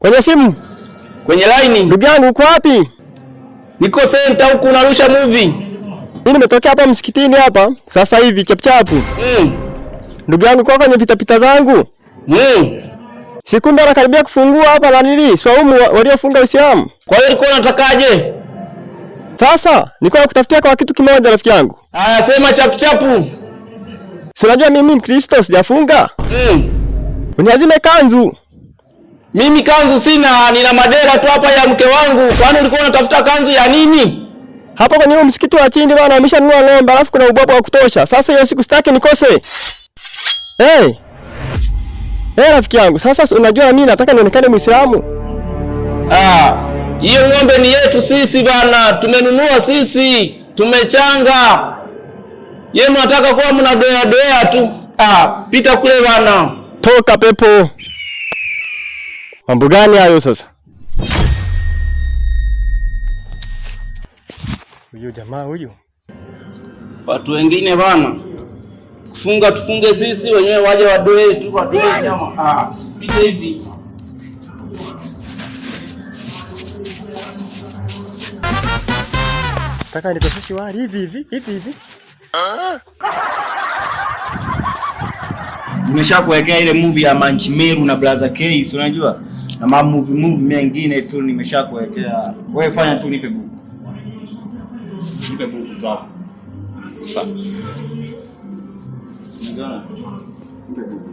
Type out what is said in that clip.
Kwenye simu? Kwenye line. Ndugu yangu uko wapi? Niko center huku narusha movie. Mimi nimetokea hapa msikitini hapa sasa hivi chapuchapu. Ndugu yangu kwa kwenye vitapita zangu. Sikumbe anakaribia kufungua hapa na nili swaumu waliofunga Uislamu. Kwa hiyo ulikuwa unatakaje? Sasa nilikuwa nakutafutia kwa kitu kimoja rafiki yangu. Aya, sema chapuchapu. Si unajua mimi Mkristo sijafunga? Uniazime kanzu. Mimi kanzu sina, nina madera tu hapa ya mke wangu. Kwani ulikuwa unatafuta kanzu ya nini? Hapa kwenye huo msikiti wa chini bwana wameshanunua ng'ombe alafu kuna ubwabwa wa kutosha. Sasa hiyo siku sitaki nikose. Rafiki yangu, sasa unajua mimi nataka nionekane Muislamu. Hiyo ng'ombe ni yetu sisi bana, tumenunua sisi, tumechanga. Yeye mnataka kuwa mnadoa doa tu. Pita kule bana. Toka pepo. Mambo gani hayo sasa? Huyo jamaa huyo. Watu wengine bana. Kufunga tufunge sisi wenyewe waje wadoe tu wadoe nyama. Pita hivi. Taka nikoseshe wali hivi. Nimeshakuwekea ile movie ya Manchimeru na Brother Case unajua? Na movie mengine tu nimeshakuwekea. Wewe fanya tu nipe buku. Nipe buku tu hapo. Sasa. Nipe buku.